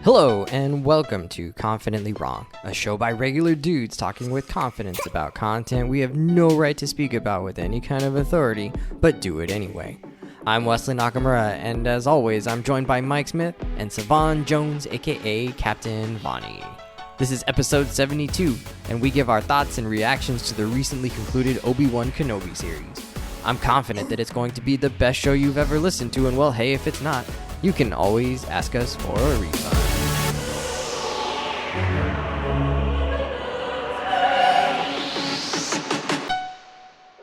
Hello, and welcome to Confidently Wrong, a show by regular dudes talking with confidence about content we have no right to speak about with any kind of authority, but do it anyway. I'm Wesley Nakamura, and as always, I'm joined by Mike Smith and Savon Jones, aka Captain Vonnie. This is episode 72, and we give our thoughts and reactions to the recently concluded Obi-Wan Kenobi series. I'm confident that it's going to be the best show you've ever listened to, and well, hey, if it's not, you can always ask us for a refund.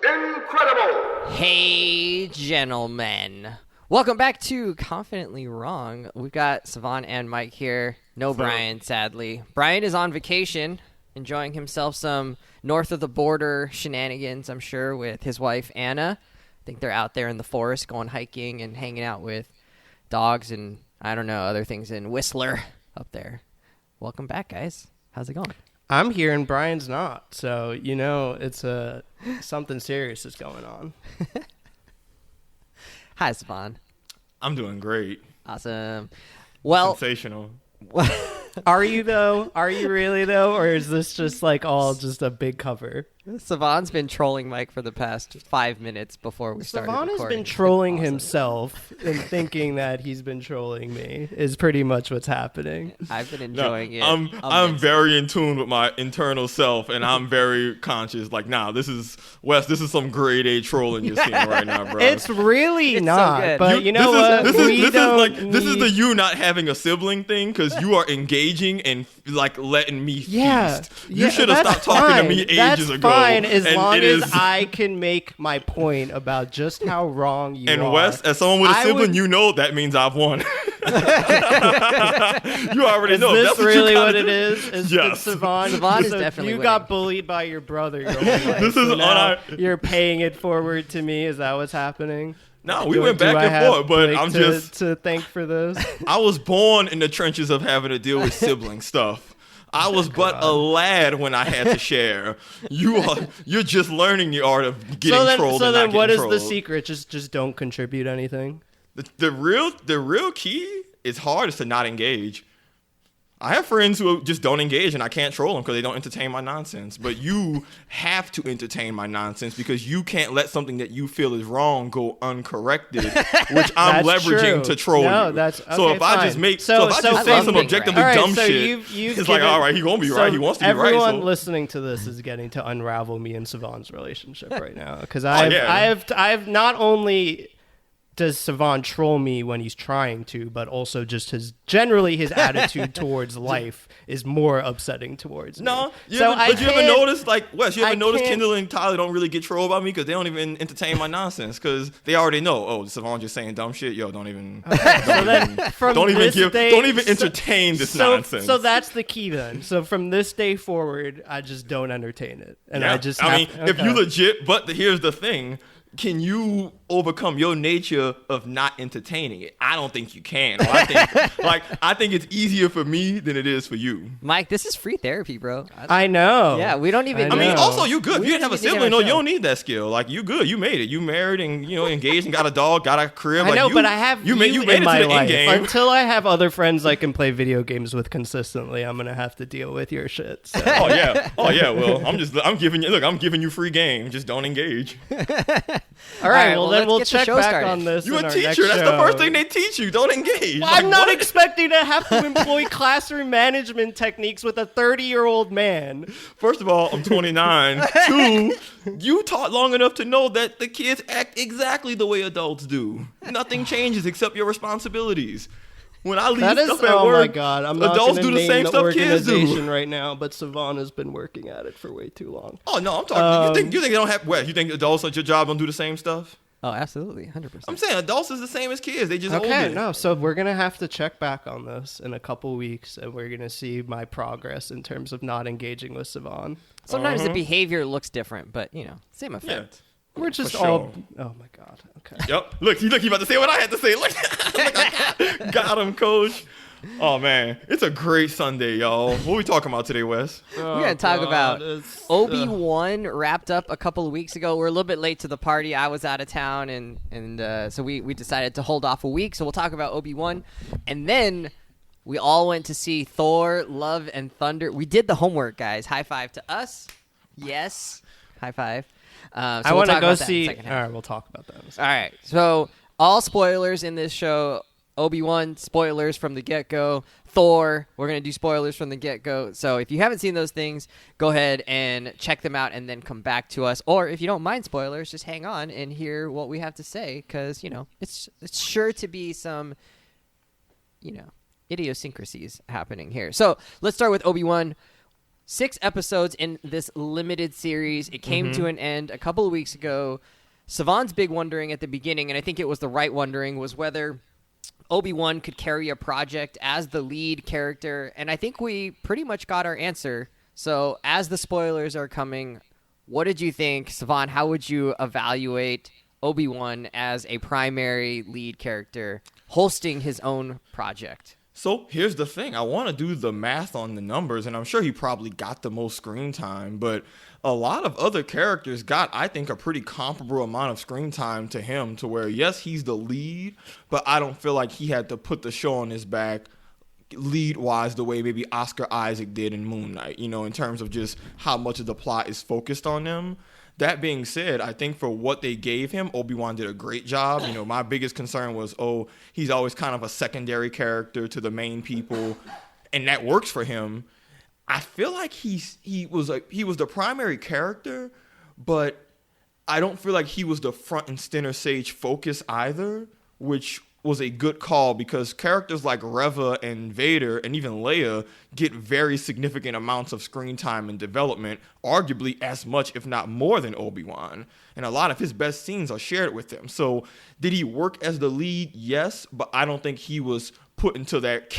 Incredible! Hey, gentlemen. Welcome back to Confidently Wrong. We've got Savon and Mike here. No Brian, sadly. Brian is on vacation, enjoying himself some north of the border shenanigans, I'm sure, with his wife, Anna. I think they're out there in the forest going hiking and hanging out with dogs and, I don't know, other things in Whistler up there. Welcome back, guys. How's it going? I'm here and Brian's not, so you know it's something serious is going on. Hi, Savon. I'm doing great. Awesome. Well, sensational. Are you though? Are you really though? Or is this just like all just a big cover? Savon's been trolling Mike for the past 5 minutes before we started Savon recording. has been trolling himself and thinking that he's been trolling me is pretty much what's happening. I've been enjoying it. I'm very in tune with my internal self, and I'm very conscious. Like, nah, this is Wes. This is some grade A trolling you're seeing right now, bro. It's really It's not. so good. But you know what? This is the you not having a sibling thing, because you are engaging and like letting me feast. You should have stopped talking to me ages ago. Fine, as and long as I can make my point about just how wrong you are. And Wes, as someone with a sibling, you know that means I've won. You already know. Is this That's really what do. it is? Yes. Savon is definitely you winning. got bullied by your brother. This is you're paying it forward to me. Is that what's happening? No, we went back and forth, but I'm just to thank for this. I was born in the trenches of having to deal with sibling stuff. I was but a lad when I had to share. You're just learning the art of getting trolled. So then, what is trolled. the secret? Just don't contribute anything. The real key is hard is to not engage. I have friends who just don't engage, and I can't troll them because they don't entertain my nonsense. But you have to entertain my nonsense because you can't let something that you feel is wrong go uncorrected, which I'm leveraging to troll you. So if I just make, if I just say some objectively dumb shit, it's like, all right, he's gonna be right. He wants to be right. Everyone listening to this is getting to unravel me and Savon's relationship right now because I have not only does Savon troll me when he's trying to, but also just his attitude towards life is more upsetting towards me. No, you ever notice, like, Wes, you ever notice Kendall and Tyler don't really get trolled by me because they don't even entertain my nonsense because they already know, oh, Savon just saying dumb shit. Yo, don't even entertain this nonsense. So that's the key then. So from this day forward, I just don't entertain it. And if you legit, but here's the thing. Can you overcome your nature of not entertaining it? I don't think you can. I think it's easier for me than it is for you. Mike, this is free therapy, bro. I know. Yeah, we don't even. I mean, also you good. If you didn't have a sibling, you don't need that skill. Like you good. You made it. You married and engaged and got a dog, got a crib. I know, but I have you made it to the end game. Until I have other friends I can play video games with consistently, I'm gonna have to deal with your shit. So. Oh yeah. Well, I'm giving you free game. Just don't engage. All right, well then we'll check back on this. You're a teacher. That's the first thing they teach you. Don't engage. Well, I'm not expecting to have to employ classroom management techniques with a 30-year-old man. First of all, I'm 29. Two, you taught long enough to know that the kids act exactly the way adults do. Nothing changes except your responsibilities. When I leave stuff at work, oh my God, I'm not adults do the same stuff kids do. Right now, but Savon has been working at it for way too long. Oh no, I'm talking. You think they don't have? What? You think adults at your job don't do the same stuff? Oh, absolutely, 100%. I'm saying adults is the same as kids. They just okay. older. No, so we're gonna have to check back on this in a couple weeks, and we're gonna see my progress in terms of not engaging with Savon. Sometimes the behavior looks different, but same effect. Yeah. We're just all. Oh my God. Okay. Yep. Look, you about to say what I had to say. Look, I got him, coach. Oh man, it's a great Sunday, y'all. What are we talking about today, Wes? We're gonna talk about Obi-Wan wrapped up a couple of weeks ago. We're a little bit late to the party. I was out of town, and so we decided to hold off a week. So we'll talk about Obi-Wan, and then We all went to see Thor, Love and Thunder. We did the homework, guys. High five to us. Yes. High five. So I want to go see. All right, we'll talk about that. All right. So all spoilers in this show. Obi-Wan, spoilers from the get-go. Thor, we're going to do spoilers from the get-go. So if you haven't seen those things, go ahead and check them out and then come back to us. Or if you don't mind spoilers, just hang on and hear what we have to say because, it's sure to be some, idiosyncrasies happening here. So let's start with Obi-Wan. 6 episodes in this limited series. It came to an end a couple of weeks ago. Savon's big wondering at the beginning, and I think it was the right wondering, was whether Obi-Wan could carry a project as the lead character, and I think we pretty much got our answer. So as the spoilers are coming, what did you think? Savon, how would you evaluate Obi-Wan as a primary lead character hosting his own project? So here's the thing. I want to do the math on the numbers, and I'm sure he probably got the most screen time, but a lot of other characters got, I think, a pretty comparable amount of screen time to him to where, yes, he's the lead, but I don't feel like he had to put the show on his back lead-wise the way maybe Oscar Isaac did in Moon Knight, in terms of just how much of the plot is focused on them. That being said, I think for what they gave him, Obi-Wan did a great job. My biggest concern was, he's always kind of a secondary character to the main people, and that works for him. I feel like he was the primary character, but I don't feel like he was the front and center stage focus either, which was a good call because characters like Reva and Vader and even Leia get very significant amounts of screen time and development, arguably as much, if not more, than Obi-Wan. And a lot of his best scenes are shared with them. So did he work as the lead? Yes, but I don't think he was put into that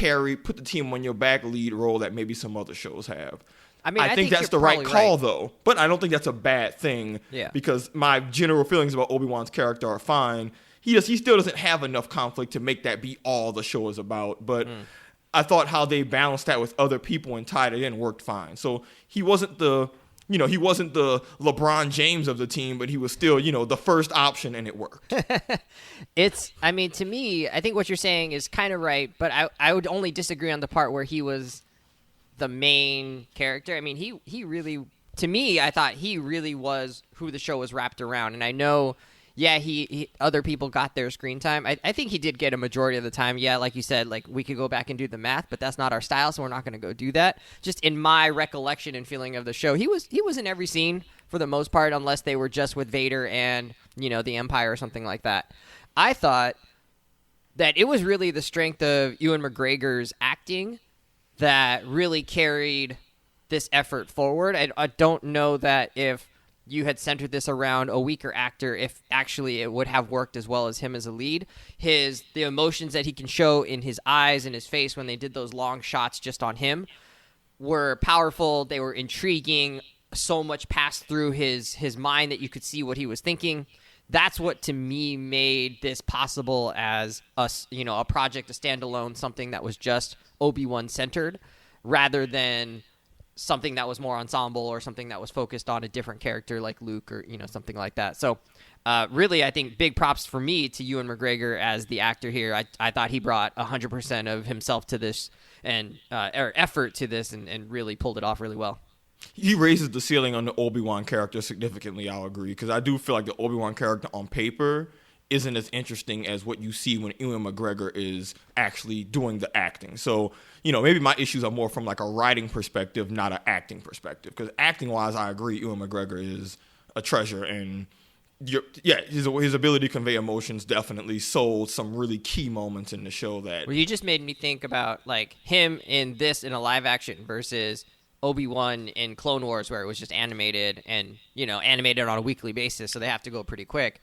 put the team on your back lead role that maybe some other shows have. I think that's the right call, though. But I don't think that's a bad thing because my general feelings about Obi-Wan's character are fine. He still doesn't have enough conflict to make that be all the show is about. But I thought how they balanced that with other people and tied it in worked fine. So he wasn't the LeBron James of the team, but he was still, the first option, and it worked. To me, I think what you're saying is kind of right, but I would only disagree on the part where he was the main character. I mean, he really, to me, I thought he really was who the show was wrapped around. And I know, he other people got their screen time. I think he did get a majority of the time. Yeah, like you said, like we could go back and do the math, but that's not our style, so we're not going to go do that. Just in my recollection and feeling of the show, he was in every scene for the most part, unless they were just with Vader and the Empire or something like that. I thought that it was really the strength of Ewan McGregor's acting that really carried this effort forward. I don't know that if you had centered this around a weaker actor, if actually it would have worked as well as him as a lead. The emotions that he can show in his eyes and his face when they did those long shots just on him were powerful. They were intriguing. So much passed through his mind that you could see what he was thinking. That's what, to me, made this possible as a project, a standalone, something that was just Obi-Wan centered, rather than something that was more ensemble or something that was focused on a different character like Luke or something like that. So really, I think big props for me to Ewan McGregor as the actor here. I thought he brought 100% of himself to this and or effort to this and really pulled it off really well. He raises the ceiling on the Obi-Wan character significantly, I'll agree, because I do feel like the Obi-Wan character on paper isn't as interesting as what you see when Ewan McGregor is actually doing the acting. So, maybe my issues are more from like a writing perspective, not an acting perspective. Because acting-wise, I agree, Ewan McGregor is a treasure. And, his ability to convey emotions definitely sold some really key moments in the show that... Well, you just made me think about like him in a live action versus Obi-Wan in Clone Wars, where it was just animated and, animated on a weekly basis, so they have to go pretty quick.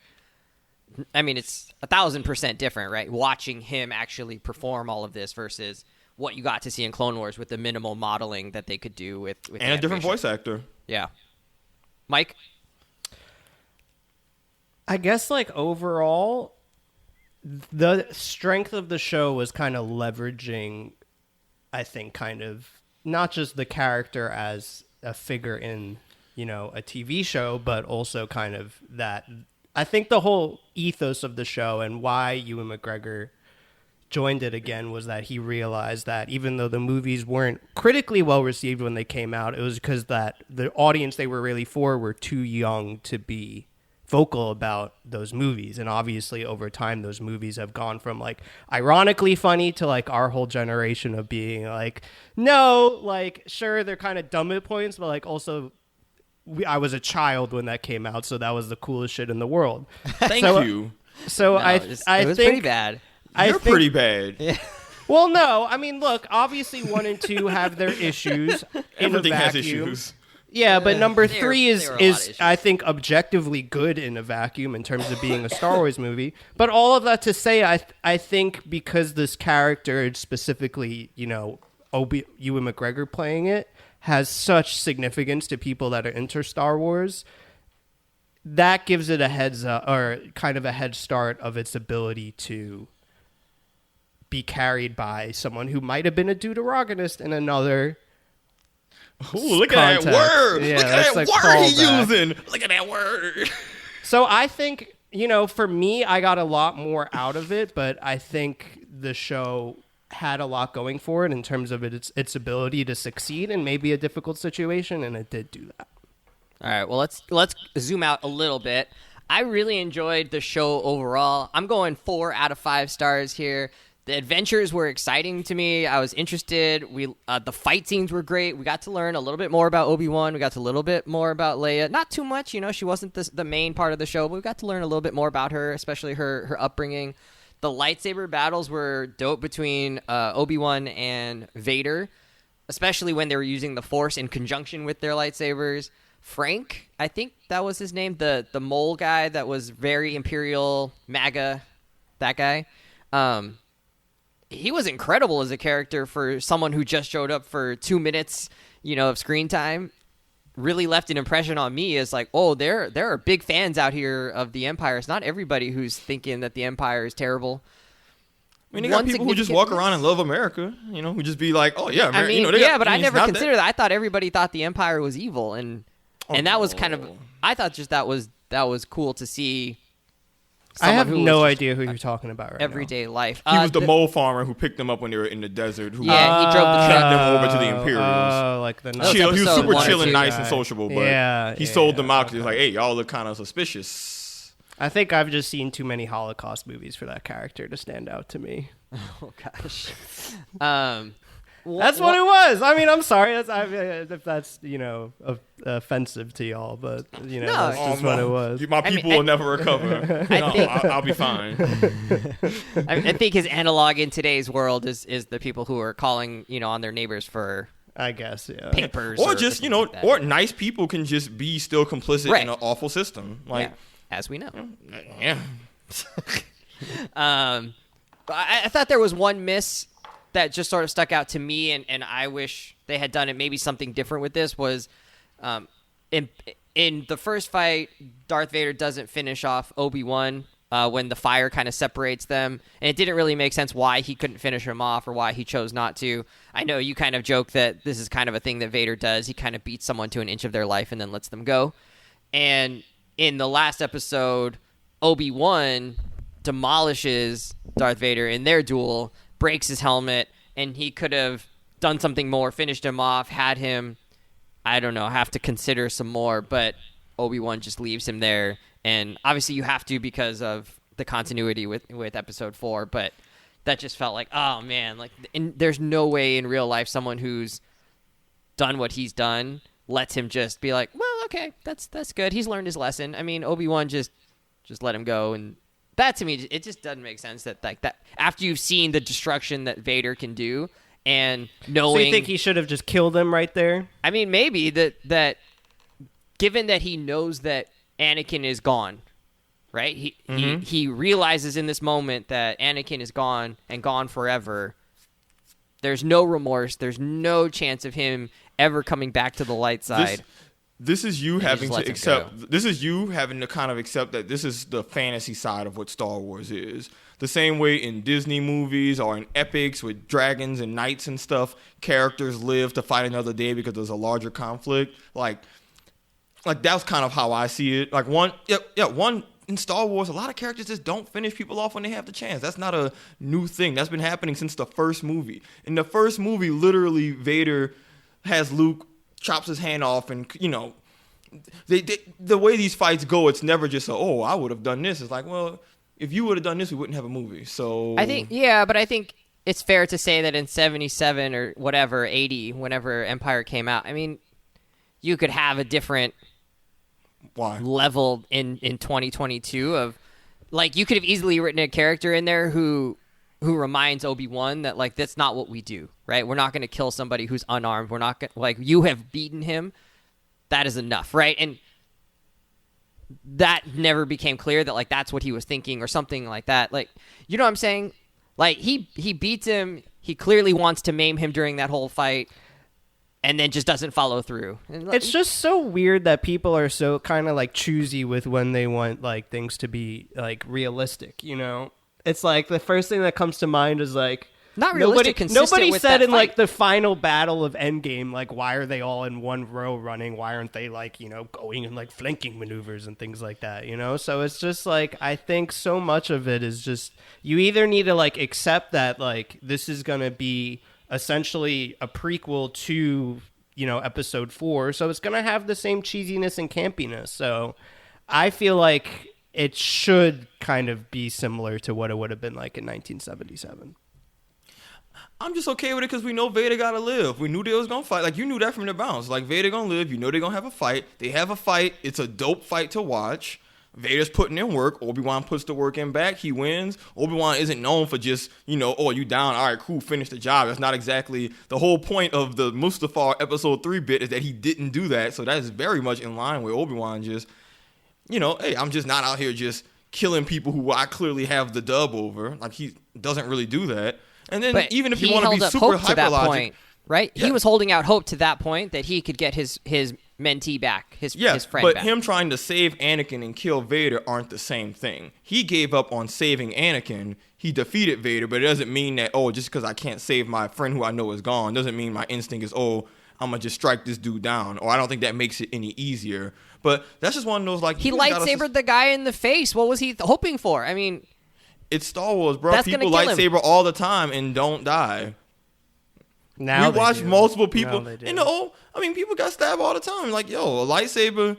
I mean, it's 1,000% different, right? Watching him actually perform all of this versus what you got to see in Clone Wars with the minimal modeling that they could do with and animation. A different voice actor. Yeah. Mike? I guess, like, overall, the strength of the show was kind of leveraging, I think, kind of not just the character as a figure in, a TV show, but also kind of that... I think the whole ethos of the show and why Ewan McGregor joined it again was that he realized that even though the movies weren't critically well received when they came out, it was because that the audience they were really for were too young to be vocal about those movies. And obviously over time those movies have gone from like ironically funny to like our whole generation of being like, no, like sure they're kind of dumb at points, but like also I was a child when that came out, so that was the coolest shit in the world. Thank you. So No, I it was think pretty bad. You're pretty bad. Yeah. Well, no, I mean, look, obviously 1 and 2 have their issues. Everything in a has vacuum. issues. Yeah, but number There 3 were a is lot of issues. I think objectively good in a vacuum in terms of being a Star Wars movie. But all of that to say, I think because this character specifically, you know, Ewan McGregor playing it has such significance to people that are into Star Wars. That gives it a heads up or kind of a head start of its ability to be carried by someone who might have been a deuteragonist in another. Ooh, look at that word. Yeah, look at that that's a word he's callback. using. Look at that word. So I think, you know, for me, I got a lot more out of it, but I think the show had a lot going for it in terms of its ability to succeed in maybe a difficult situation, and it did do that. All right, well, let's zoom out a little bit. I really enjoyed the show overall. I'm going 4 out of 5 stars here. The adventures were exciting to me. I was interested. The fight scenes were great. We got to learn a little bit more about Obi-Wan. We got to a little bit more about Leia. Not too much, you know. She wasn't the main part of the show, but we got to learn a little bit more about her, especially her upbringing. The lightsaber battles were dope between Obi-Wan and Vader, especially when they were using the Force in conjunction with their lightsabers. Frank, I think that was his name, the mole guy that was very Imperial MAGA, that guy. He was incredible as a character for someone who just showed up for 2 minutes, you know, of screen time. Really left an impression on me as like, oh, there are big fans out here of the Empire. It's not everybody who's thinking that the Empire is terrible. I mean, they got people who just walk around and love America, you know, who just be like, oh, yeah, I mean, you know, but I never considered that. I thought everybody thought the Empire was evil, and that was kind of, I thought just that was cool to see. I have no idea who you're talking about right everyday now. life. He was the mole farmer who picked them up when they were in the desert. Who he drove the truck. sent them over to the Imperials. Oh, like the Chill, he was super episode chill 1 or and 2 nice guy. and sociable, but he sold them out because he was like, hey, y'all look kind of suspicious. I think I've just seen too many Holocaust movies for that character to stand out to me. Oh gosh. That's what it was. I mean, I'm sorry if that's, you know, offensive to y'all, but, you know, No. that's just what it was. My people will never recover. I'll be fine. I think his analog in today's world is the people who are calling, you know, on their neighbors for, I guess, yeah. papers. Or just, you know, like that. or nice people can just be still complicit Right. in an awful system. Like, yeah, as we know. yeah. I thought there was one miss that just sort of stuck out to me, and I wish they had done it maybe something different with this, was in the first fight, Darth Vader doesn't finish off Obi-Wan when the fire kind of separates them, and it didn't really make sense why he couldn't finish him off or why he chose not to. I know you kind of joke that this is kind of a thing that Vader does. He kind of beats someone to an inch of their life and then lets them go. And in the last episode, Obi-Wan demolishes Darth Vader in their duel, breaks his helmet, and he could have done something more, finished him off, had him, I don't know, have to consider some more, but Obi-Wan just leaves him there. And obviously you have to because of the continuity with episode 4, but that just felt like, oh man, like there's no way in real life someone who's done what he's done lets him just be like, well, okay, that's good. He's learned his lesson. I mean, Obi-Wan just let him go, and that to me, it just doesn't make sense that like that after you've seen the destruction that Vader can do and knowing. So you think he should have just killed him right there? I mean, maybe that given that he knows that Anakin is gone, right? He realizes in this moment that Anakin is gone and gone forever. There's no remorse. There's no chance of him ever coming back to the light side. This is you having to accept. go. This is you having to kind of accept that this is the fantasy side of what Star Wars is. The same way in Disney movies or in epics with dragons and knights and stuff, characters live to fight another day because there's a larger conflict. Like that's kind of how I see it. Like one in Star Wars, a lot of characters just don't finish people off when they have the chance. That's not a new thing. That's been happening since the first movie. In the first movie, literally, Vader has Luke chops his hand off, and the way these fights go, it's never just I would have done this. It's like, well, if you would have done this, we wouldn't have a movie. So I think it's fair to say that in 77 or whatever, 80, whenever Empire came out, I mean, you could have a different level in 2022 of, like, you could have easily written a character in there who reminds Obi-Wan that, like, that's not what we do, right? We're not going to kill somebody who's unarmed. We're not going to, like, you have beaten him. That is enough, right? And that never became clear that, like, that's what he was thinking or something like that. Like, you know what I'm saying? Like, he beats him. He clearly wants to maim him during that whole fight, and then just doesn't follow through. It's just so weird that people are so kind of, like, choosy with when they want, like, things to be, like, realistic, you know? It's like the first thing that comes to mind is, like, not realistic. Nobody said in, fight. like, the final battle of Endgame, like, why are they all in one row running? Why aren't they, like, you know, going in, like, flanking maneuvers and things like that, you know? So it's just, like, I think so much of it is just, you either need to, like, accept that, like, this is going to be essentially a prequel to, you know, episode 4. So it's going to have the same cheesiness and campiness. So I feel like it should kind of be similar to what it would have been like in 1977. I'm just okay with it because we know Vader gotta live. We knew they was gonna fight. Like, you knew that from the bounce. Like, Vader gonna live. You know they're gonna have a fight. They have a fight. It's a dope fight to watch. Vader's putting in work. Obi-Wan puts the work in back. He wins. Obi-Wan isn't known for just, you know, oh, you down. All right, cool, finish the job. That's not exactly the whole point of the Mustafar episode 3 bit, is that he didn't do that. So that is very much in line with Obi-Wan just, you know, hey, I'm just not out here just killing people who I clearly have the dub over. Like, he doesn't really do that. And then but even if you want to be super hyper-logic, right? Yeah. He was holding out hope to that point that he could get his mentee back, his friend but back. Him trying to save Anakin and kill Vader aren't the same thing. He gave up on saving Anakin. He defeated Vader, but it doesn't mean that, just because I can't save my friend who I know is gone, doesn't mean my instinct is, I'm going to just strike this dude down. Or I don't think that makes it any easier. But that's just one of those, like... He lightsabered the guy in the face. What was he hoping for? I mean... It's Star Wars, bro. People lightsaber all the time and don't die. Now we watch multiple people. You know, I mean, people got stabbed all the time. Like, a lightsaber,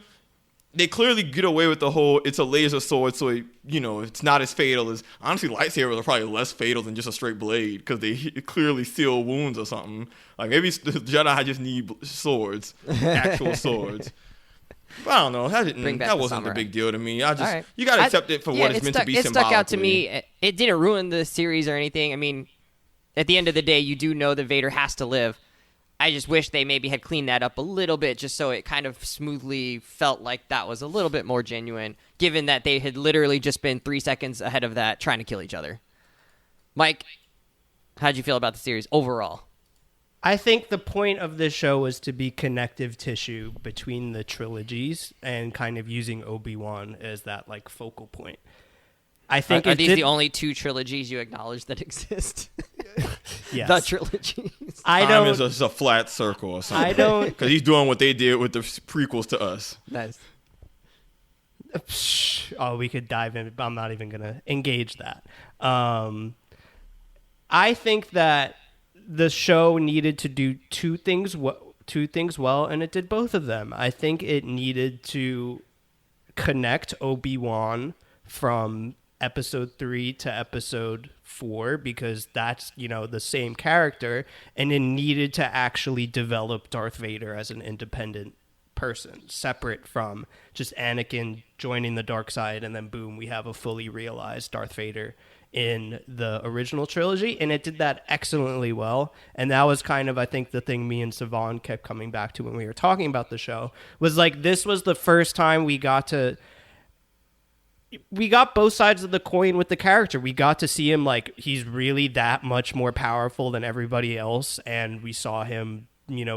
they clearly get away with the whole, it's a laser sword, so, it's not as fatal as... Honestly, lightsabers are probably less fatal than just a straight blade because they clearly seal wounds or something. Like, maybe the Jedi just need swords, actual swords. But I don't know. That wasn't the big deal to me. You gotta accept it for what it's meant to be. It stuck out to me. It didn't ruin the series or anything. I mean, at the end of the day, you do know that Vader has to live. I just wish they maybe had cleaned that up a little bit, just so it kind of smoothly felt like that was a little bit more genuine, given that they had literally just been 3 seconds ahead of that trying to kill each other. Mike, how'd you feel about the series overall? I think the point of this show was to be connective tissue between the trilogies and kind of using Obi-Wan as that, like, focal point. I think are these the only 2 trilogies you acknowledge that exist? Yes. The trilogies. Time is a flat circle or something. I don't... Because he's doing what they did with the prequels to us. Nice. We could dive in, but I'm not even going to engage that. I think that the show needed to do two things well, and it did both of them. I think it needed to connect Obi-Wan from episode 3 to episode 4 because that's, the same character, and it needed to actually develop Darth Vader as an independent person, separate from just Anakin joining the dark side, and then boom, we have a fully realized Darth Vader in the original trilogy, and it did that excellently well. And that was kind of, I think, the thing me and Savon kept coming back to when we were talking about the show, was like, this was the first time we got both sides of the coin with the character. We got to see him, like, he's really that much more powerful than everybody else, and we saw him,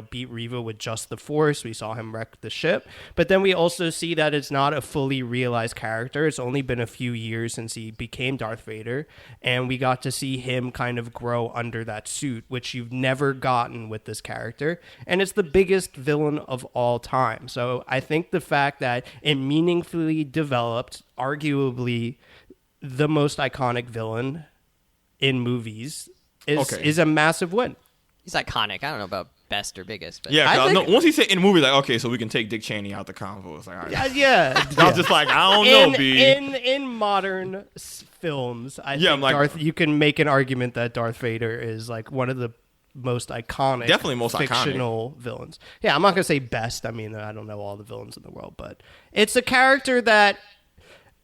beat Reva with just the Force. We saw him wreck the ship. But then we also see that it's not a fully realized character. It's only been a few years since he became Darth Vader. And we got to see him kind of grow under that suit, which you've never gotten with this character. And it's the biggest villain of all time. So I think the fact that it meaningfully developed, arguably the most iconic villain in movies, is a massive win. He's iconic. I don't know about best or biggest, but yeah. Once he said in the movie, like, okay, so we can take Dick Cheney out the convo. It's like, all right. Yeah. I was just like, I don't know, B. In modern films, I think like, you can make an argument that Darth Vader is like one of the most iconic, definitely most fictional villains. Yeah, I'm not gonna say best. I mean, I don't know all the villains in the world, but it's a character that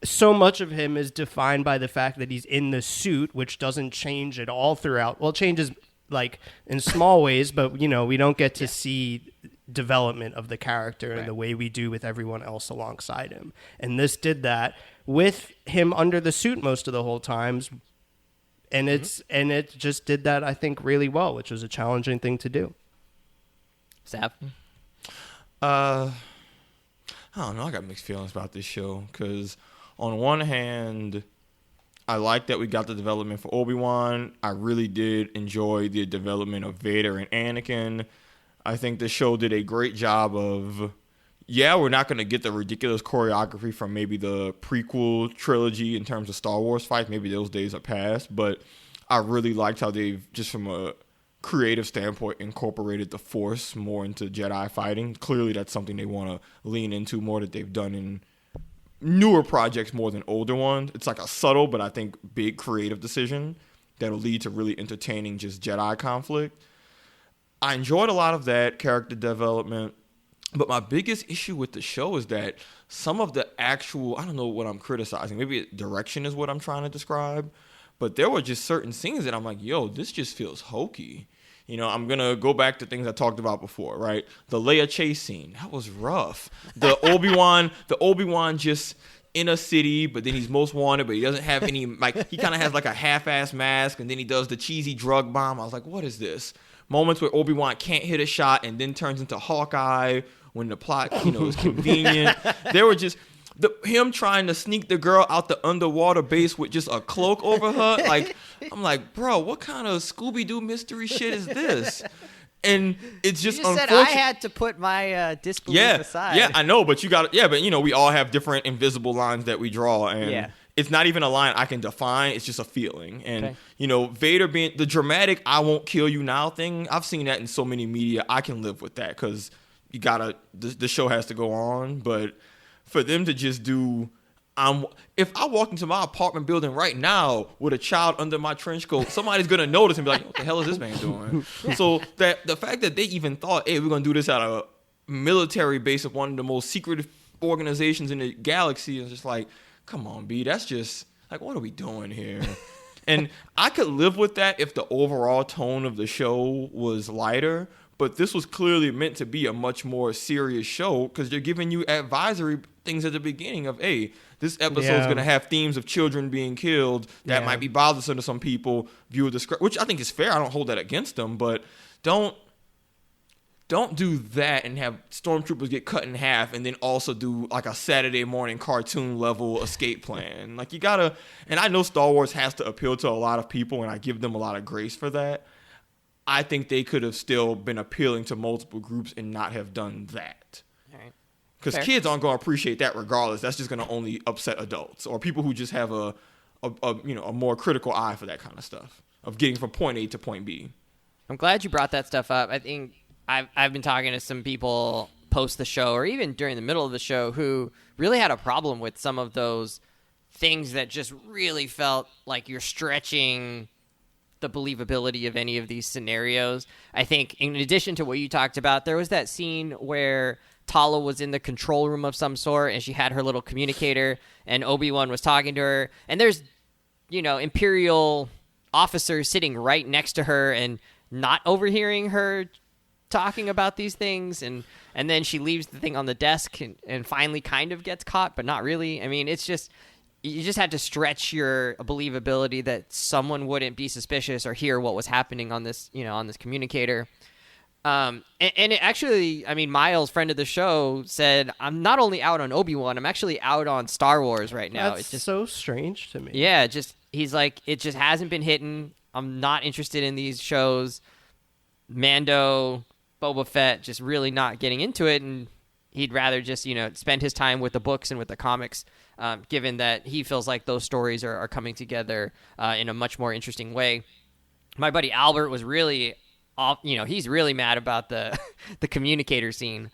so much of him is defined by the fact that he's in the suit, which doesn't change at all throughout. Well, it changes like in small ways, but we don't get to see development of the character in the way we do with everyone else alongside him. And this did that with him under the suit most of the whole times. And it just did that, I think, really well, which was a challenging thing to do. Sav? I don't know. I got mixed feelings about this show because on one hand, I like that we got the development for Obi-Wan. I really did enjoy the development of Vader and Anakin. I think the show did a great job of, we're not going to get the ridiculous choreography from maybe the prequel trilogy in terms of Star Wars fights. Maybe those days are past, but I really liked how they've, just from a creative standpoint, incorporated the Force more into Jedi fighting. Clearly, that's something they want to lean into more, that they've done in newer projects more than older ones. It's like a subtle, but I think big creative decision that'll lead to really entertaining just Jedi conflict. I enjoyed a lot of that character development, but my biggest issue with the show is that some of the actual, I don't know what I'm criticizing, maybe direction is what I'm trying to describe, but there were just certain scenes that I'm like, this just feels hokey. I'm going to go back to things I talked about before, right? The Leia chase scene, that was rough. The Obi-Wan just in a city, but then he's most wanted, but he doesn't have any, like, he kind of has like a half-ass mask, and then he does the cheesy drug bomb. I was like, what is this? Moments where Obi-Wan can't hit a shot and then turns into Hawkeye when the plot, is convenient. There were just... him trying to sneak the girl out the underwater base with just a cloak over her. Like, I'm like, bro, what kind of Scooby-Doo mystery shit is this? And it's just unfortunate. Said I had to put my disbelief aside. Yeah, I know, but we all have different invisible lines that we draw, and it's not even a line I can define. It's just a feeling. And, Vader being the dramatic "I won't kill you now" thing, I've seen that in so many media. I can live with that because the show has to go on, but for them to just do, if I walked into my apartment building right now with a child under my trench coat, somebody's gonna notice and be like, "What the hell is this man doing?" So that the fact that they even thought, "Hey, we're gonna do this at a military base of one of the most secretive organizations in the galaxy," is just like, come on, B, that's just like, what are we doing here? And I could live with that if the overall tone of the show was lighter. But this was clearly meant to be a much more serious show because they're giving you advisory things at the beginning of, hey, this episode is going to have themes of children being killed that might be bothersome to some people. Viewer discretion, which I think is fair. I don't hold that against them, but don't do that and have stormtroopers get cut in half and then also do like a Saturday morning cartoon level escape plan. Like, you gotta, and I know Star Wars has to appeal to a lot of people, and I give them a lot of grace for that. I think they could have still been appealing to multiple groups and not have done that. Because kids aren't going to appreciate that regardless. That's just going to only upset adults or people who just have a more critical eye for that kind of stuff of getting from point A to point B. I'm glad you brought that stuff up. I think I've been talking to some people post the show or even during the middle of the show who really had a problem with some of those things that just really felt like you're stretching the believability of any of these scenarios. I think in addition to what you talked about, there was that scene where Tala was in the control room of some sort and she had her little communicator and Obi-Wan was talking to her, and there's Imperial officers sitting right next to her and not overhearing her talking about these things, and then she leaves the thing on the desk and finally kind of gets caught, but not really. I mean, it's just, you just had to stretch your believability that someone wouldn't be suspicious or hear what was happening on this, on this communicator. And it actually, I mean, Miles, friend of the show, said, I'm not only out on Obi-Wan, I'm actually out on Star Wars right now. That's it's just so strange to me. Yeah, he's like, it just hasn't been hitting. I'm not interested in these shows. Mando, Boba Fett, just really not getting into it, and he'd rather just, spend his time with the books and with the comics, given that he feels like those stories are coming together in a much more interesting way. My buddy Albert was really he's really mad about the the communicator scene.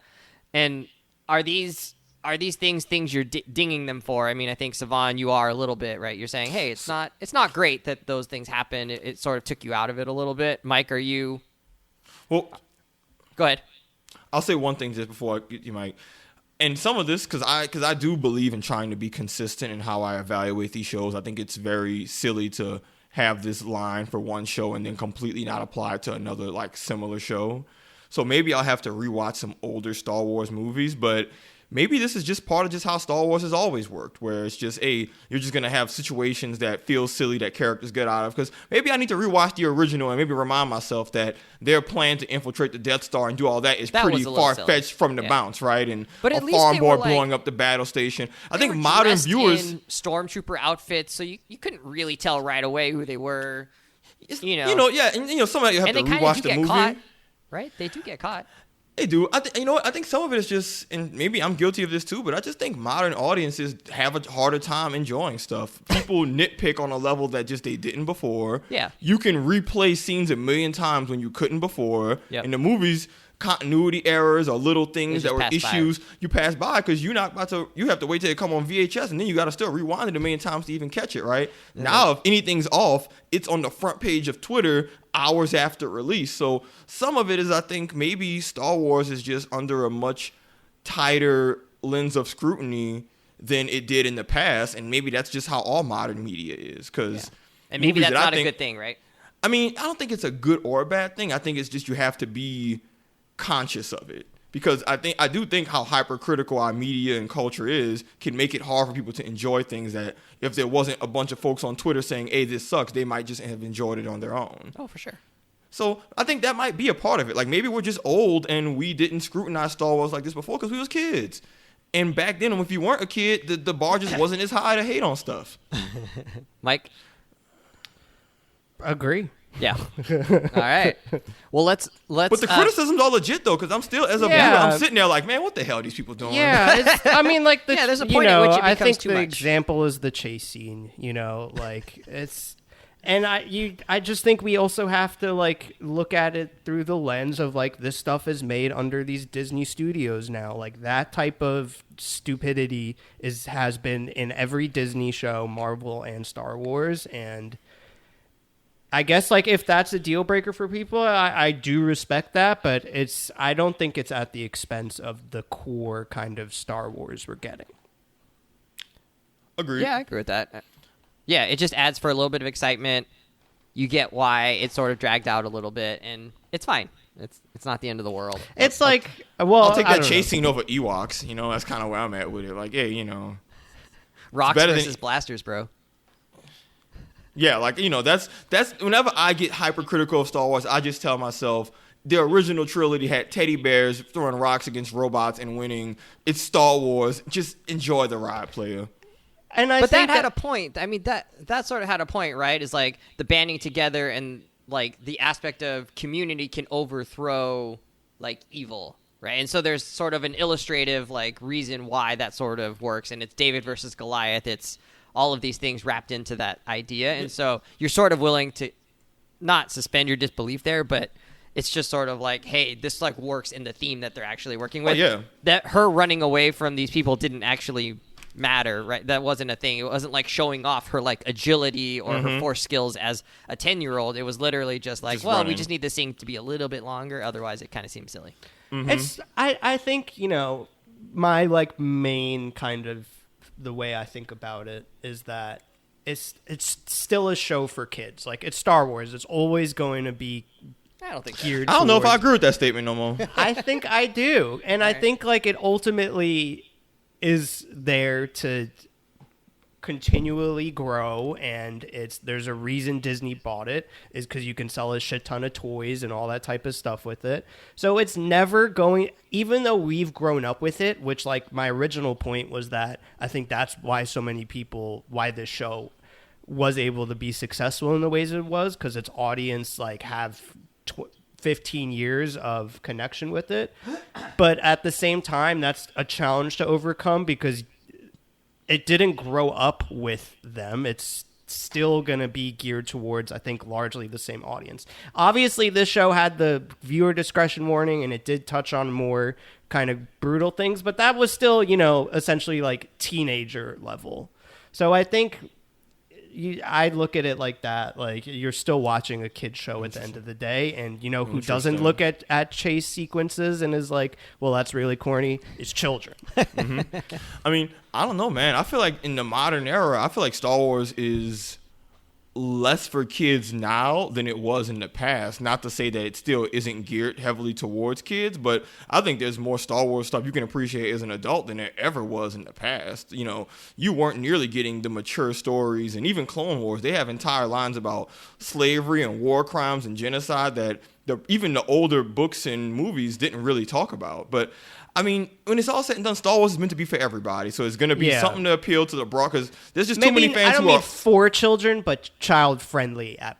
And are these things you're dinging them for? I mean, I think Savon, you are a little bit, right? You're saying, hey, it's not great that those things happen. It sort of took you out of it a little bit. Mike, are you? Well, go ahead. I'll say one thing just before you, Mike. And some of this, because I do believe in trying to be consistent in how I evaluate these shows. I think it's very silly to have this line for one show and then completely not apply it to another like similar show. So maybe I'll have to rewatch some older Star Wars movies, but maybe this is just part of just how Star Wars has always worked, where it's just, you're just going to have situations that feel silly that characters get out of. Because maybe I need to rewatch the original and maybe remind myself that their plan to infiltrate the Death Star and do all that is pretty far-fetched from the bounce, right? And but a farm boy blowing up the battle station. I think modern viewers... in stormtrooper outfits, so you couldn't really tell right away who they were. Yeah, and some of you have to rewatch the movie. Caught, right? They do get caught. They do. I think some of it is just, and maybe I'm guilty of this too, but I just think modern audiences have a harder time enjoying stuff. People nitpick on a level that just they didn't before. Yeah. You can replay scenes a million times when you couldn't before. Yep. In the movies, continuity errors or little things that were issues you pass by because you have to wait till it come on VHS, and then you got to still rewind it a million times to even catch it, right? Mm-hmm. Now, if anything's off, it's on the front page of Twitter hours after release. So some of it is, I think, maybe Star Wars is just under a much tighter lens of scrutiny than it did in the past, and maybe that's just how all modern media is. And maybe that's not a good thing, right? I mean, I don't think it's a good or a bad thing. I think it's just you have to be conscious of it, because I do think how hypercritical our media and culture is can make it hard for people to enjoy things that if there wasn't a bunch of folks on Twitter saying, hey, this sucks, they might just have enjoyed it on their own. Oh, for sure. So I think that might be a part of it. Like maybe we're just old and we didn't scrutinize Star Wars like this before because we was kids. And back then, if you weren't a kid, the bar just wasn't as high to hate on stuff. Mike? Agree. Yeah. All right. Well, let's. But the criticisms are legit though, because I'm still, as a viewer, I'm sitting there like, man, what the hell are these people doing? Yeah. I mean, like, there's a point at which it becomes I think too the much. example is the chase scene. Like it's, and I just think we also have to like look at it through the lens of like this stuff is made under these Disney studios now. Like that type of stupidity has been in every Disney show, Marvel and Star Wars, and I guess like if that's a deal breaker for people, I do respect that, but I don't think it's at the expense of the core kind of Star Wars we're getting. Agreed. Yeah, I agree with that. Yeah, it just adds for a little bit of excitement. You get why it sort of dragged out a little bit, and it's fine. It's not the end of the world. It's like, well, I'll take that chase scene over Ewoks. That's kind of where I'm at with it. Like, hey, rocks versus blasters, bro. Yeah, like, that's whenever I get hypercritical of Star Wars, I just tell myself the original trilogy had teddy bears throwing rocks against robots and winning. It's Star Wars. Just enjoy the ride, player. But that had a point. I mean, that sort of had a point, right? Is like the banding together and like the aspect of community can overthrow like evil, right? And so there's sort of an illustrative like reason why that sort of works. And it's David versus Goliath. It's all of these things wrapped into that idea. And so you're sort of willing to not suspend your disbelief there, but it's just sort of like, hey, this like works in the theme that they're actually working with. Oh, yeah. That her running away from these people didn't actually matter, right? That wasn't a thing. It wasn't like showing off her like agility or her force skills as a 10-year-old. It was literally just like, we just need this thing to be a little bit longer. Otherwise, it kind of seems silly. Mm-hmm. I think, my like main kind of the way I think about it is that it's still a show for kids. Like it's Star Wars. It's always going to be geared. I don't know if I agree with that statement no more. I think I do. And I think like it ultimately is there to continually grow, and there's a reason Disney bought it, is because you can sell a shit ton of toys and all that type of stuff with it. So it's never going, even though we've grown up with it, which like my original point was that I think that's why why this show was able to be successful in the ways it was, because its audience like have 15 years of connection with it. But at the same time, that's a challenge to overcome because it didn't grow up with them. It's still going to be geared towards, I think, largely the same audience. Obviously, this show had the viewer discretion warning, and it did touch on more kind of brutal things, but that was still, essentially like teenager level. So I think I look at it like that. Like, you're still watching a kid show at the end of the day, and who doesn't look at chase sequences and is like, well, that's really corny? It's children. Mm-hmm. I mean, I don't know, man. I feel like in the modern era, I feel like Star Wars is less for kids now than it was in the past. Not to say that it still isn't geared heavily towards kids, but I think there's more Star Wars stuff you can appreciate as an adult than there ever was in the past. You weren't nearly getting the mature stories, and even Clone Wars, they have entire lines about slavery and war crimes and genocide that even the older books and movies didn't really talk about. But I mean, when it's all said and done, Star Wars is meant to be for everybody. So it's going to be something to appeal to the broad, because there's just too many fans I don't mean for children, but child-friendly at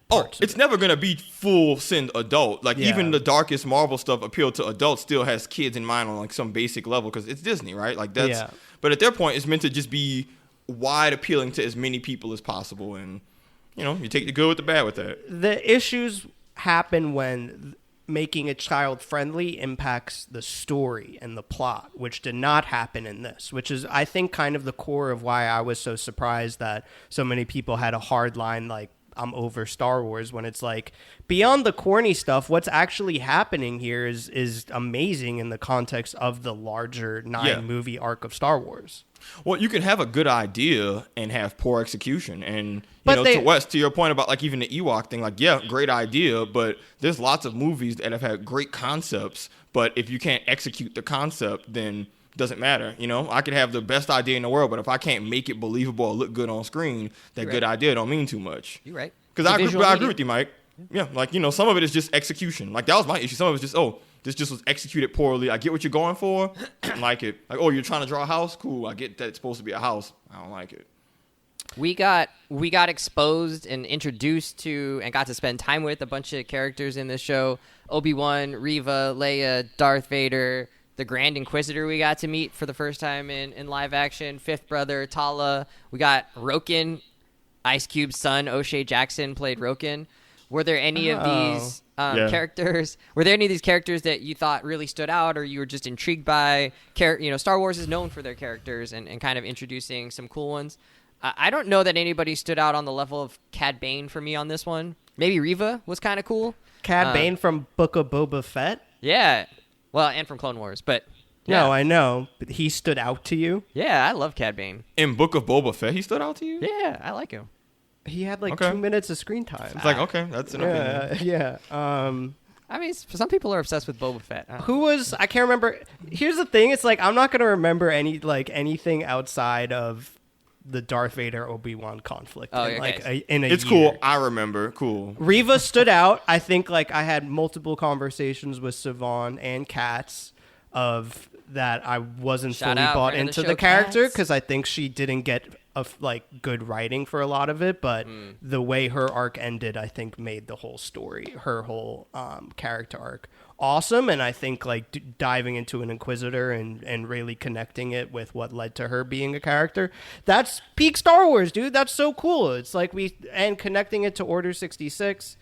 parts. It's never going to be full send adult. Like, even the darkest Marvel stuff appealed to adults still has kids in mind on, like, some basic level, because it's Disney, right? Like, that's... Yeah. But at their point, it's meant to just be wide appealing to as many people as possible. And, you take the good with the bad with that. The issues happen when making it child-friendly impacts the story and the plot, which did not happen in this, which is, I think, kind of the core of why I was so surprised that so many people had a hard line, like, I'm over Star Wars, when it's like, beyond the corny stuff, what's actually happening here is amazing in the context of the larger 9-movie arc of Star Wars. Well, you can have a good idea and have poor execution. And, to your point about, like, even the Ewok thing, like, great idea, but there's lots of movies that have had great concepts, but if you can't execute the concept, then it doesn't matter. I could have the best idea in the world, but if I can't make it believable or look good on screen, that good idea don't mean too much. You're right. Because I agree with you, Mike. Yeah, like, some of it is just execution. Like, that was my issue. Some of it is just, this just was executed poorly. I get what you're going for. I don't like it. Like, you're trying to draw a house? Cool. I get that it's supposed to be a house. I don't like it. We got exposed and introduced to and got to spend time with a bunch of characters in this show. Obi-Wan, Reva, Leia, Darth Vader, the Grand Inquisitor we got to meet for the first time in live action, Fifth Brother, Tala. We got Roken, Ice Cube's son, O'Shea Jackson, played Roken. Were there any of these characters? Were there any of these characters that you thought really stood out, or you were just intrigued by? Star Wars is known for their characters and kind of introducing some cool ones. I don't know that anybody stood out on the level of Cad Bane for me on this one. Maybe Reva was kind of cool. Cad Bane from Book of Boba Fett? Yeah. Well, and from Clone Wars, but... Yeah. No, I know, but he stood out to you? Yeah, I love Cad Bane. In Book of Boba Fett, he stood out to you? Yeah, I like him. He had 2 minutes of screen time. It's like, okay, that's an opinion. Yeah. I mean, some people are obsessed with Boba Fett. I can't remember. Here's the thing. It's like, I'm not going to remember anything outside of the Darth Vader Obi-Wan conflict in a year. Cool. I remember. Cool. Reva stood out. I think I had multiple conversations with Savon and Katz of that I wasn't fully bought into the character because I think she didn't get good writing for a lot of it, but the way her arc ended, I think, made the whole story, her whole character arc, awesome. And I think diving into an Inquisitor and really connecting it with what led to her being a character, that's peak Star Wars, dude. That's so cool. It's and connecting it to Order 66.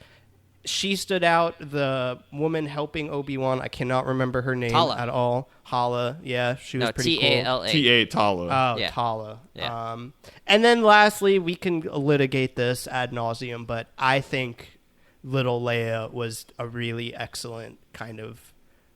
She stood out. The woman helping Obi-Wan, I cannot remember her name at all. Hala, yeah, she was pretty cool. Tala. T.A. Tala. Oh, yeah. Tala. Yeah. And then lastly, we can litigate this ad nauseum, but I think little Leia was a really excellent kind of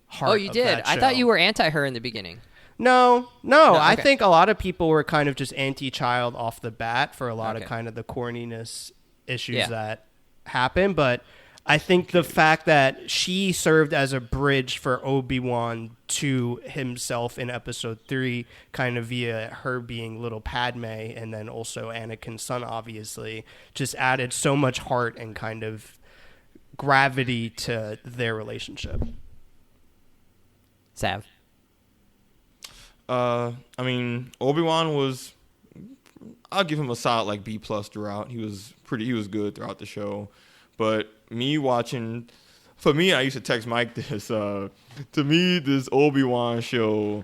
heart. Oh, you did? I thought you were anti her in the beginning. No. Okay. I think a lot of people were kind of just anti-child off the bat for a lot of kind of the corniness issues that happen, but I think the fact that she served as a bridge for Obi-Wan to himself in episode 3, kind of via her being little Padme and then also Anakin's son, obviously, just added so much heart and kind of gravity to their relationship. Sav. I mean, Obi-Wan was, I'll give him a solid like B+ throughout. He was good throughout the show. But for me, I used to text Mike this. To me, this Obi-Wan show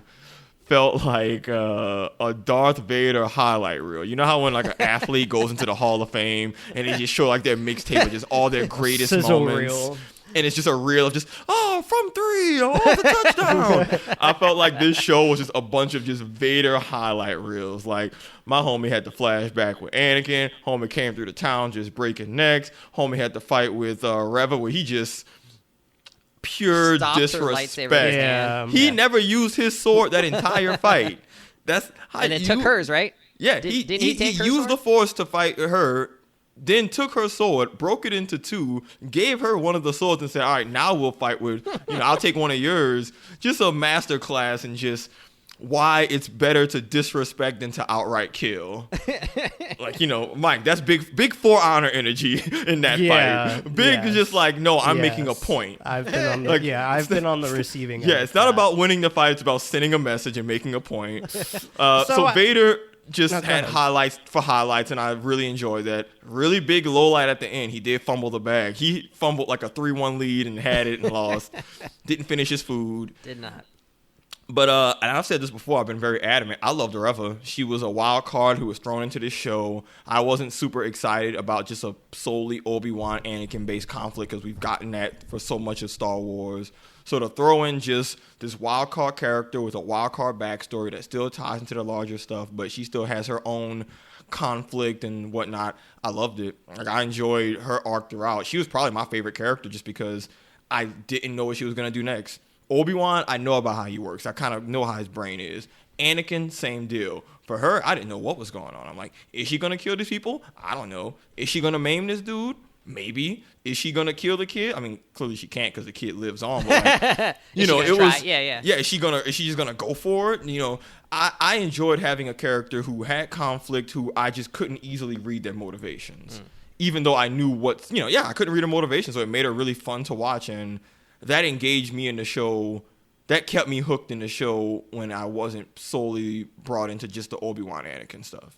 felt like a Darth Vader highlight reel. You know how when like an athlete goes into the Hall of Fame and they just show like their mixtape of just all their greatest Sizzle moments. reel. And it's just a reel of just, from 3, the touchdown. I felt like this show was just a bunch of just Vader highlight reels. Like, my homie had the flashback with Anakin. Homie came through the town just breaking necks. Homie had the fight with Reva where he just pure Stopped her disrespect. lightsaber in his hand. He never used his sword that entire fight. That's how And it took hers, right? Yeah, Didn't he he take her used sword? the Force to fight her, then took her sword, broke it into 2, gave her one of the swords and said, all right, now we'll fight with, I'll take one of yours. Just a master class in just why it's better to disrespect than to outright kill. Like, Mike, that's big For Honor energy in that fight. Big is just like, no, I'm making a point. I've been on the, I've been on the receiving end. Yeah, it's not about winning the fight. It's about sending a message and making a point. So Vader just had highlights, and I really enjoyed that. Really big low light at the end. He did fumble the bag. He fumbled like a 3-1 lead and had it and lost. Didn't finish his food. Did not. But and I've said this before, I've been very adamant. I loved Reva. She was a wild card who was thrown into this show. I wasn't super excited about just a solely Obi-Wan Anakin-based conflict because we've gotten that for so much of Star Wars. So to throw in just this wild card character with a wild card backstory that still ties into the larger stuff, but she still has her own conflict and whatnot, I loved it. Like, I enjoyed her arc throughout. She was probably my favorite character just because I didn't know what she was going to do next. Obi-Wan, I know about how he works. I kind of know how his brain is. Anakin, same deal. For her, I didn't know what was going on. I'm like, is she going to kill these people? I don't know. Is she going to maim this dude? Maybe. Is she going to kill the kid? I mean, clearly she can't because the kid lives on. But like, it was... Yeah. Yeah, is she just going to go for it? I enjoyed having a character who had conflict, who I just couldn't easily read their motivations. Even though I knew I couldn't read her motivations, so it made her really fun to watch, and that engaged me in the show. That kept me hooked in the show when I wasn't solely brought into just the Obi-Wan Anakin stuff.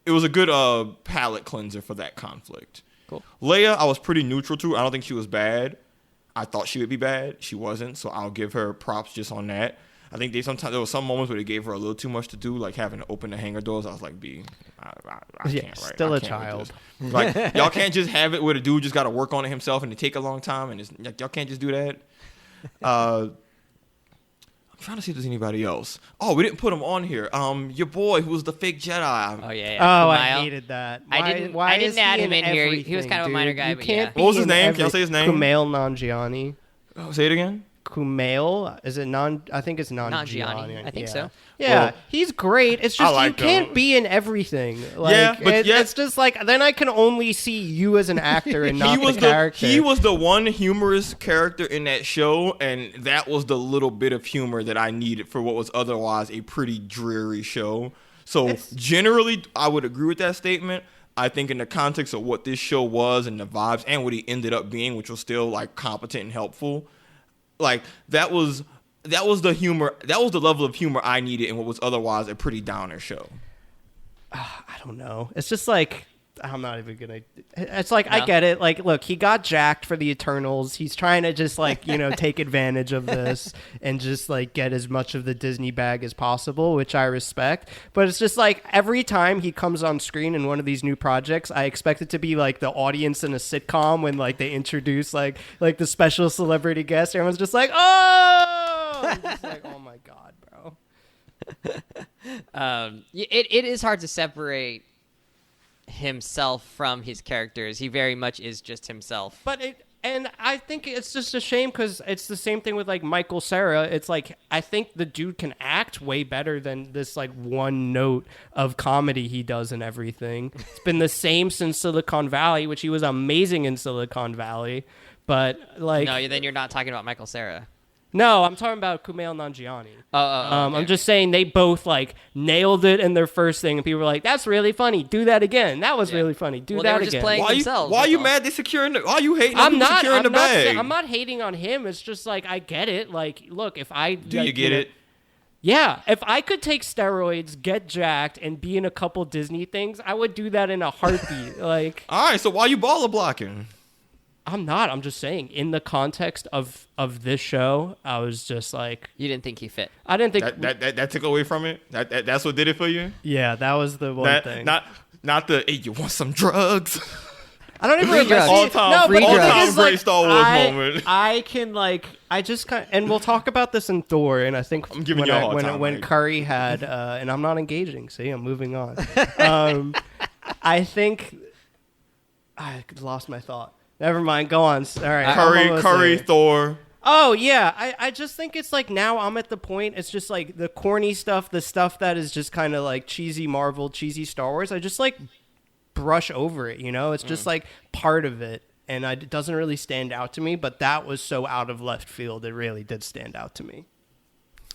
It was a good palate cleanser for that conflict. Cool. Leia, I was pretty neutral to. I don't think she was bad. I thought she would be bad. She wasn't, so I'll give her props just on that. I think there were some moments where they gave her a little too much to do, like having to open the hangar doors. I was like, I can't, right? Still I a can't child. Like, y'all can't just have it where the dude just got to work on it himself and it take a long time, and y'all can't just do that. I'm trying to see if there's anybody else. Oh, we didn't put him on here. Your boy who was the fake Jedi. Oh yeah. Oh, Kumail. I hated that. I didn't add him in here. He was kind of a minor guy, You but can't yeah. be What was his in name? Can y'all say his name? Kumail Nanjiani. Oh, say it again. Kumail? Is it I think it's Nanjiani. I think so. Yeah, Well, he's great. It's just like you can't him. be in everything. Like, Yeah, but it's just like then I can only see you as an actor and not the character. He was the one humorous character in that show, and that was the little bit of humor that I needed for what was otherwise a pretty dreary show. So generally, I would agree with that statement. I think in the context of what this show was and the vibes and what he ended up being, which was still like competent and helpful, like that was the humor. That was the level of humor I needed in what was otherwise a pretty downer show. I don't know. It's just like I'm not even gonna. It's like No. I get it. Like, look, he got jacked for the Eternals. He's trying to just like take advantage of this and just like get as much of the Disney bag as possible, which I respect. But it's just like every time he comes on screen in one of these new projects, I expect it to be like the audience in a sitcom when like they introduce like the special celebrity guest. Everyone's just like, oh, I'm just like, oh my god, bro. It is hard to separate himself from his characters. He very much is just himself. But And I think it's just a shame because it's the same thing with like Michael Cera. It's like I think the dude can act way better than this like one note of comedy he does and everything. It's been the same since Silicon Valley, which he was amazing in Silicon Valley. But like, no, then you're not talking about Michael Cera. No, I'm talking about Kumail Nanjiani. Okay. I'm just saying they both like nailed it in their first thing, and people were like, "That's really funny. Do that again. That was really funny. Do that they were again." just playing themselves. Why are you mad? They securing. Why are you hating? I'm not securing the bag. I'm not hating on him. It's just like I get it. Like, look, if I do, you get it? Yeah, if I could take steroids, get jacked, and be in a couple Disney things, I would do that in a heartbeat. Like, all right. So why you baller blocking? I'm not. I'm just saying, in the context of this show, I was just like, you didn't think he fit. I didn't think that took away from it. That's what did it for you. Yeah, that was the one thing. Not the hey, you want some drugs? I don't even remember all time great Star Wars moment. I can like I just kind of, and we'll talk about this in Thor, and I think I'm giving you a hard time, when Curry had and I'm not engaging. See, I'm moving on. I think I lost my thought. Never mind. Go on. All right. Curry, Thor. Oh, yeah. I just think it's like now I'm at the point. It's just like the corny stuff, the stuff that is just kind of like cheesy Marvel, cheesy Star Wars. I just like brush over it, you know? It's just like part of it. And it doesn't really stand out to me. But that was so out of left field. It really did stand out to me.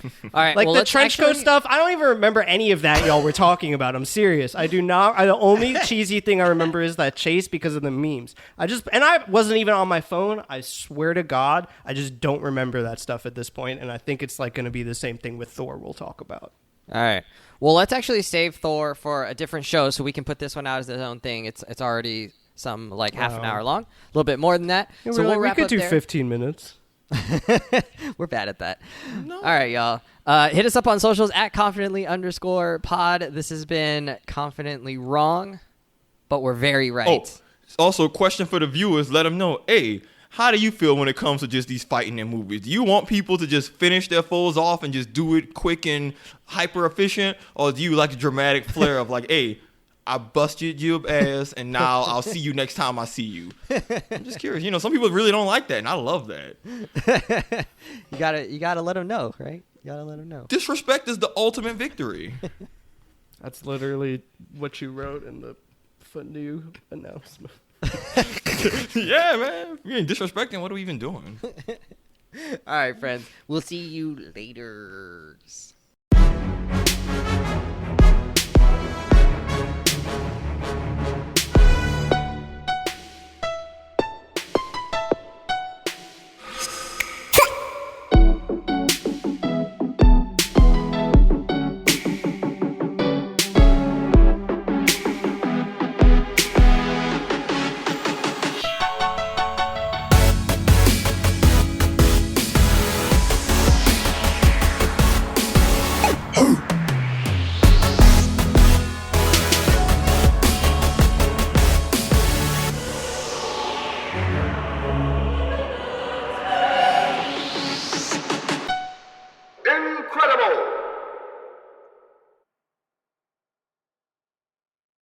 All right, like the trench coat stuff, I don't even remember any of that y'all were talking about. I'm serious. I do not. The only cheesy thing I remember is that chase because of the memes. I wasn't even on my phone. I swear to God, I just don't remember that stuff at this point, and I think it's like going to be the same thing with Thor we'll talk about. All right. Well, let's actually save Thor for a different show so we can put this one out as its own thing. It's already some like half an hour long, a little bit more than that. Yeah, so we'll we wrap could up do there. 15 minutes. We're bad at that. No. All right, y'all. Hit us up on socials at confidently_pod. This has been Confidently Wrong, but we're very right. Oh, also, a question for the viewers. Let them know, hey, how do you feel when it comes to just these fighting in movies? Do you want people to just finish their foes off and just do it quick and hyper efficient? Or do you like the dramatic flair of like, hey, I busted your ass, and now I'll see you next time I see you. I'm just curious. You know, some people really don't like that, and I love that. You gotta let them know, right? You gotta let them know. Disrespect is the ultimate victory. That's literally what you wrote in the Fondue announcement. Yeah, man. You ain't disrespecting. What are we even doing? All right, friends. We'll see you later.